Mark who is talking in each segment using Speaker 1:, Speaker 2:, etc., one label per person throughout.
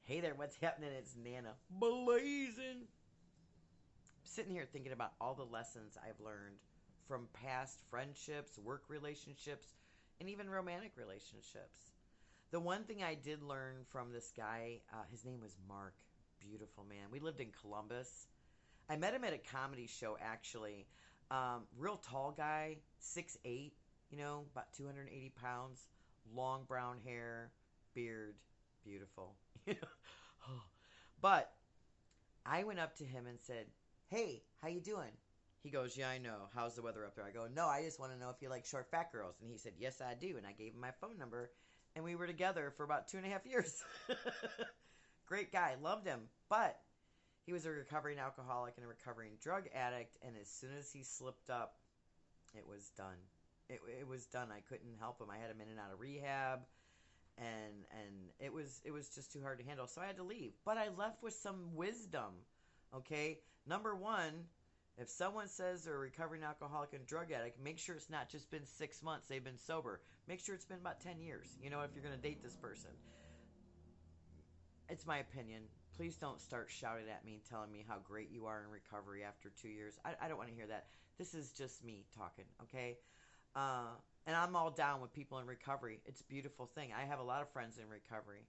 Speaker 1: Hey there, what's happening? It's Nana Blazing. Sitting here thinking about all the lessons I've learned from past friendships, work relationships, and even romantic relationships. The one thing I did learn from this guy, his name was Mark. Beautiful man. We lived in Columbus. I met him at a comedy show, actually. Real tall guy, 6'8", about 280 pounds, long brown hair, beard, beautiful. But I went up to him and said, "Hey, how you doing?" He goes, "Yeah, I know. How's the weather up there?" I go, "No, I just want to know if you like short, fat girls." And he said, "Yes, I do." And I gave him my phone number, and we were together for about 2.5 years. Great guy, loved him, but he was a recovering alcoholic and a recovering drug addict. And as soon as he slipped up, it was done. It was done. I couldn't help him. I had him in and out of rehab, and it was just too hard to handle. So I had to leave. But I left with some wisdom. Okay, number one, if someone says they're a recovering alcoholic and drug addict, make sure it's not just been 6 months they've been sober. Make sure it's been about 10 years. If you're going to date this person, it's my opinion. Please don't start shouting at me, telling me how great you are in recovery after 2 years. I don't want to hear that. This is just me talking, okay? And I'm all down with people in recovery. It's a beautiful thing. I have a lot of friends in recovery.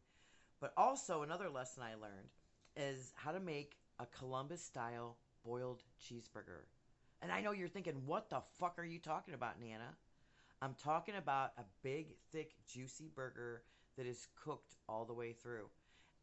Speaker 1: But also, another lesson I learned is how to make a Columbus style boiled cheeseburger. And I know you're thinking, what the fuck are you talking about, Nana? I'm talking about a big, thick, juicy burger that is cooked all the way through.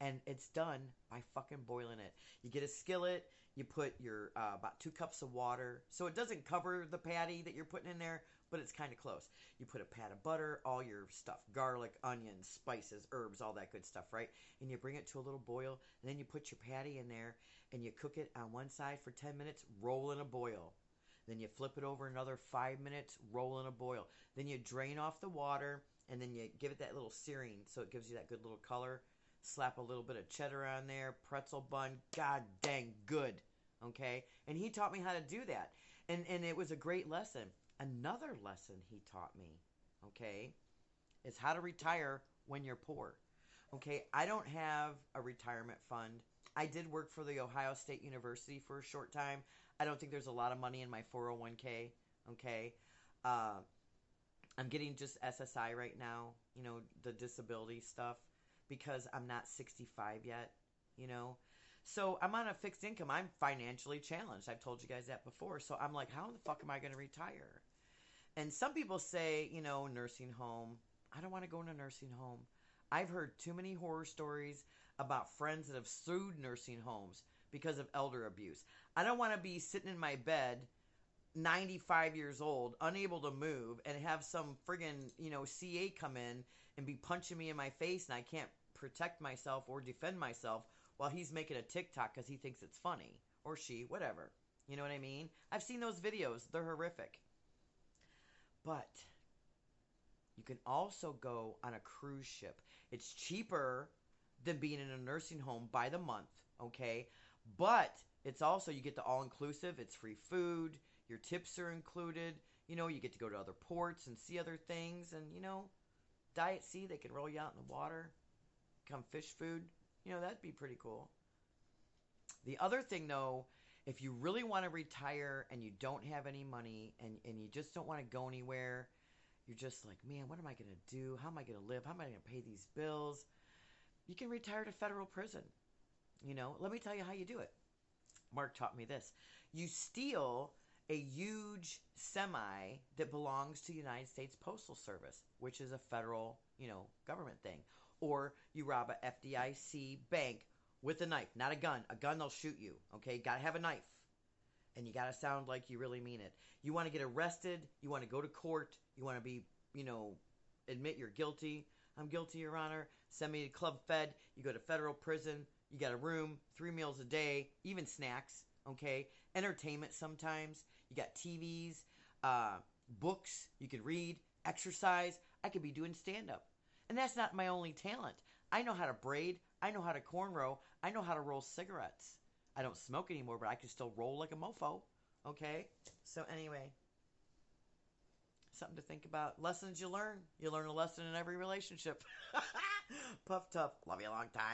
Speaker 1: And it's done by fucking boiling it. You get a skillet, you put your about 2 cups of water, so it doesn't cover the patty that you're putting in there, but it's kind of close. You put a pat of butter, all your stuff, garlic, onions, spices, herbs, all that good stuff, right? And you bring it to a little boil, and then you put your patty in there, and you cook it on one side for 10 minutes, roll in a boil. Then you flip it over another 5 minutes, roll in a boil. Then you drain off the water, and then you give it that little searing so it gives you that good little color. Slap a little bit of cheddar on there, pretzel bun, god dang good. Okay? And he taught me how to do that. And it was a great lesson. Another lesson he taught me, okay, is how to retire when you're poor. Okay, I don't have a retirement fund. I did work for the Ohio State University for a short time. I don't think there's a lot of money in my 401k. Okay, uh, I'm getting just SSI right now, the disability stuff, because I'm not 65 yet, you know. So I'm on a fixed income. I'm financially challenged. I've told you guys that before. So I'm like, how the fuck am I going to retire? And some people say, nursing home. I don't want to go in a nursing home. I've heard too many horror stories about friends that have sued nursing homes because of elder abuse. I don't want to be sitting in my bed 95 years old, unable to move, and have some friggin', CA come in and be punching me in my face, and I can't protect myself or defend myself while he's making a TikTok because he thinks it's funny. Or she, whatever. You know what I mean? I've seen those videos. They're horrific. But you can also go on a cruise ship. It's cheaper than being in a nursing home by the month, okay? But it's also, you get the all inclusive, it's free food, your tips are included, you get to go to other ports and see other things, and, Diet Sea, they can roll you out in the water, become fish food. That'd be pretty cool. The other thing, though, if you really want to retire and you don't have any money and you just don't want to go anywhere, you're just like, man, what am I going to do? How am I going to live? How am I going to pay these bills? You can retire to federal prison. Let me tell you how you do it. Mark taught me this. You steal a huge semi that belongs to the United States Postal Service, which is a federal, government thing. Or you rob a FDIC bank with a knife, not a gun. A gun, they'll shoot you. Okay, gotta have a knife. And you gotta sound like you really mean it. You want to get arrested. You want to go to court. You want to be, admit you're guilty. I'm guilty, Your Honor. Send me to Club Fed. You go to federal prison. You got a room, 3 meals a day, even snacks, okay? Entertainment sometimes. You got TVs, books you can read, exercise. I could be doing stand-up. And that's not my only talent. I know how to braid. I know how to cornrow. I know how to roll cigarettes. I don't smoke anymore, but I can still roll like a mofo, okay? So anyway, something to think about. Lessons you learn. You learn a lesson in every relationship. Puff tough. Love you a long time.